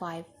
5